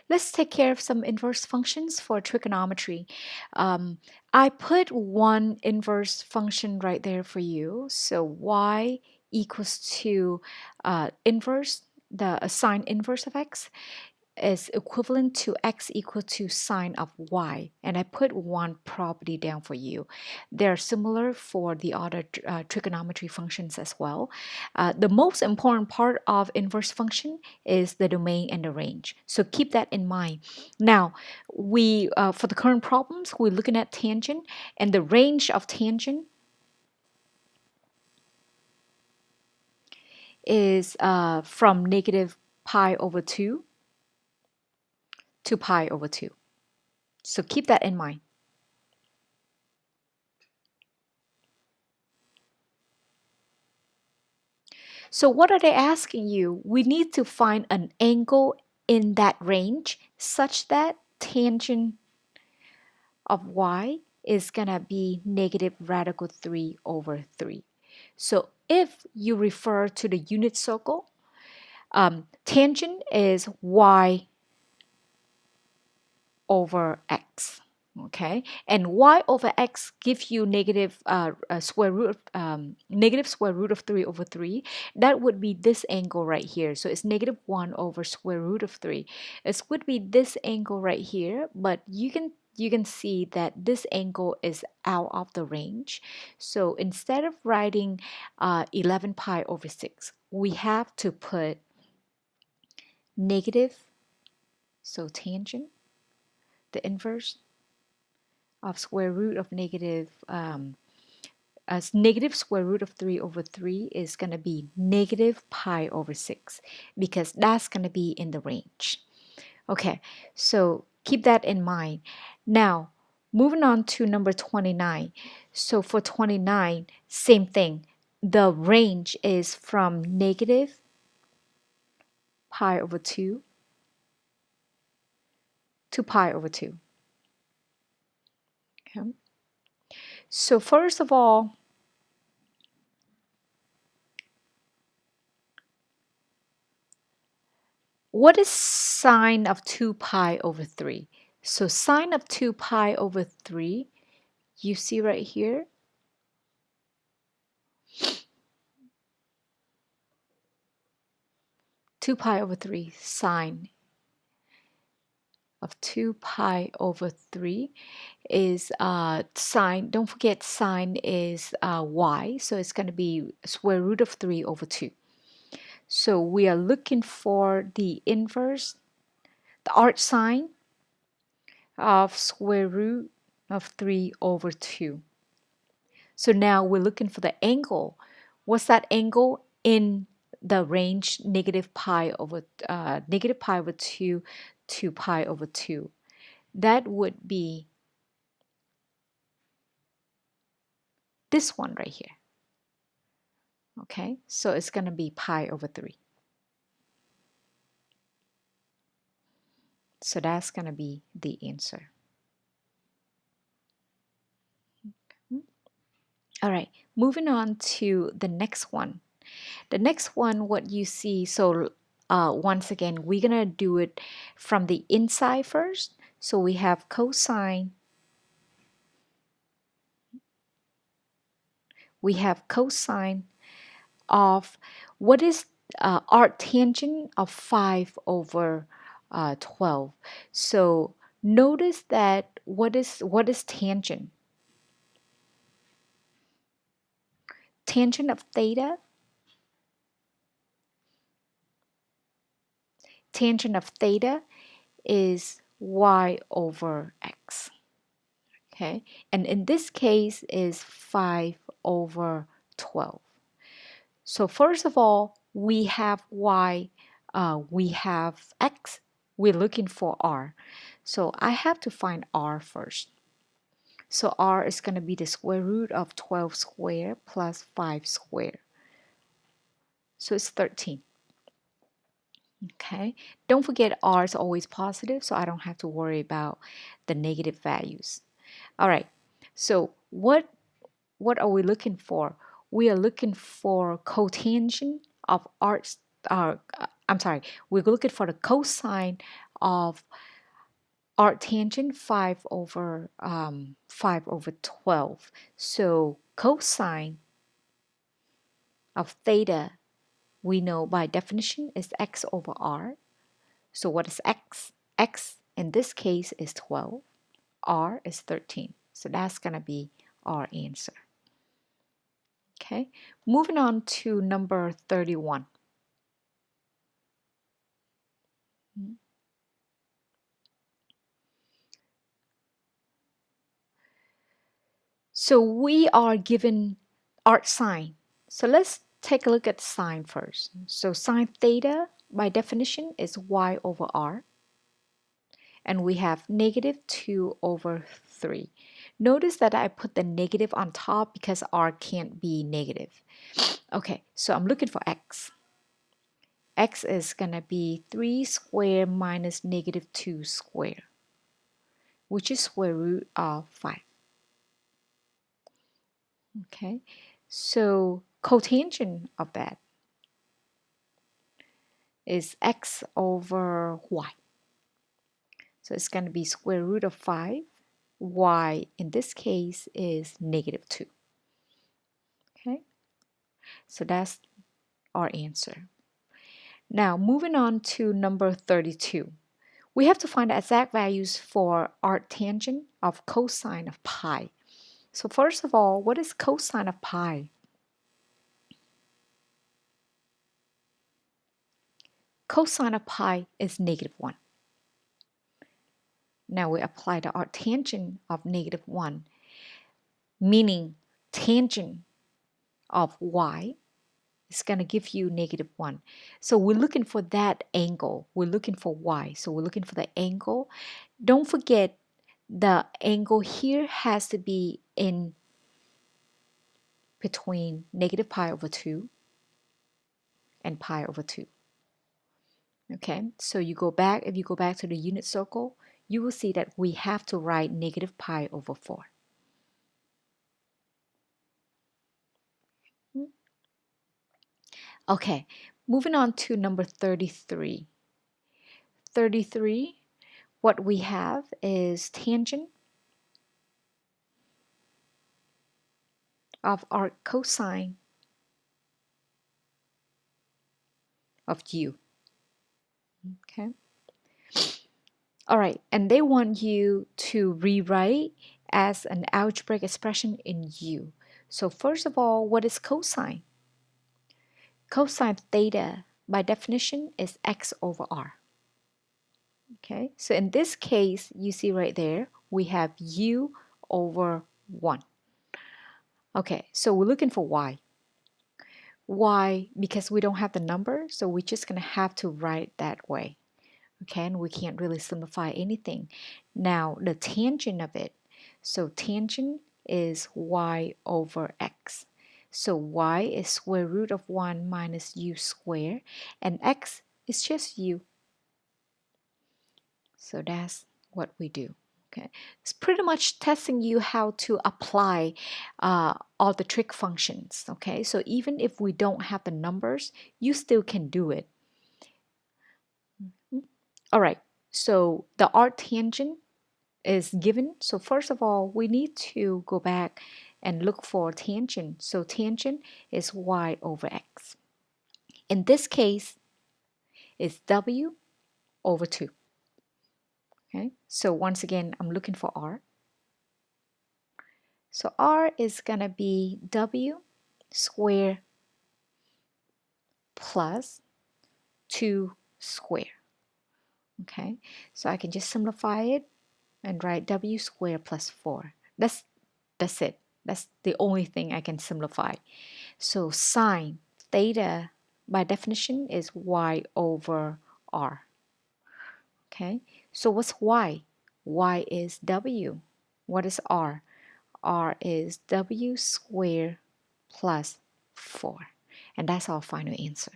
Let's take care of some inverse functions for trigonometry. I put one inverse function right there for you. So y equals to inverse, the sine inverse of x is equivalent to x equal to sine of y, and I put one property down for you. They're similar for the other trigonometry functions as well. The most important part of inverse function is the domain and the range, so keep that in mind. Now, we for the current problems, we're looking at tangent, and the range of tangent is from negative pi over 2 to pi over 2. So keep that in mind. So what are they asking you? We need to find an angle in that range such that tangent of y is going to be negative radical 3 over 3. So if you refer to the unit circle, tangent is y over x. Okay, and y over x gives you negative square root of negative square root of 3 over 3. That would be this angle right here. So it's negative 1 over square root of 3. It would be this angle right here, but you can see that this angle is out of the range. So instead of writing 11 pi over 6, we have to put negative, so tangent, the inverse of square root of negative as negative square root of 3 over 3 is going to be negative pi over 6, because that's going to be in the range. Okay, so keep that in mind. Now, moving on to number 29. So for 29, same thing. The range is from negative pi over 2 to pi over 2. Okay. So first of all, what is sine of 2 pi over 3? So sine of 2 pi over 3, you see right here, two pi over 3 sine of 2 pi over 3 is sine. Don't forget sine is y, so it's going to be square root of 3 over 2. So we are looking for the inverse, the arc sine of square root of 3 over 2. So now we're looking for the angle. What's that angle in the range negative pi over 2 to pi over 2? That would be this one right here. Okay, so it's going to be pi over 3. So that's going to be the answer. All right, moving on to the next one. The next one, what you see, so once again, we're going to do it from the inside first. So we have cosine. We have cosine of, what is arctangent of 5 over 12. So notice that what is tangent? Tangent of theta, is y over x. Okay, and in this case is 5 over 12. So first of all, we have y, we have x, we're looking for r. So I have to find r first. So r is going to be the square root of 12 squared plus 5 squared. So it's 13. Okay, don't forget r is always positive, so I don't have to worry about the negative values. All right, so what are we looking for? We are looking for cotangent of arc, I'm sorry, we're looking for the cosine of arctangent 5 over 12. So cosine of theta, we know by definition is x over r. So what is x? X in this case is 12. R is 13. So that's going to be our answer. Okay, moving on to number 31. So we are given arc sine. So let's take a look at sine first. So sine theta, by definition, is y over r. And we have negative 2 over 3. Notice that I put the negative on top because r can't be negative. Okay, so I'm looking for x. X is going to be 3 squared minus negative 2 squared, which is square root of 5. Okay, so cotangent of that is x over y. So it's going to be square root of 5. Y in this case is negative 2. Okay, so that's our answer. Now moving on to number 32. We have to find the exact values for arctangent of cosine of pi. So first of all, what is cosine of pi? Cosine of pi is negative 1. Now we apply the arctangent of negative 1, meaning tangent of y is going to give you negative 1. So we're looking for that angle. We're looking for y. So we're looking for the angle. Don't forget the angle here has to be in between negative pi over 2 and pi over 2. Okay, so you go back, if you go back to the unit circle, you will see that we have to write negative pi over 4. Okay, moving on to number 33. 33, what we have is tangent of arc cosine of u. Okay. All right, and they want you to rewrite as an algebraic expression in u. So first of all, what is cosine? Cosine theta, by definition, is x over r. Okay, so in this case, you see right there, we have u over 1. Okay, so we're looking for y. Y, because we don't have the number, so we're just going to have to write that way. Okay, and we can't really simplify anything. Now, the tangent of it, so tangent is y over x. So y is square root of 1 minus u squared, and x is just u. So that's what we do. Okay, it's pretty much testing you how to apply all the trig functions. Okay, so even if we don't have the numbers, you still can do it. All right, so the arctangent is given. So first of all, we need to go back and look for tangent. So tangent is y over x. In this case, it's w over 2. Okay, so once again, I'm looking for r. So r is going to be w squared plus 2 squared. Okay, so I can just simplify it and write w squared plus 4. That's it. That's the only thing I can simplify. So sine theta, by definition, is y over r. Okay, so what's y? Y is w. What is r? R is w squared plus 4. And that's our final answer.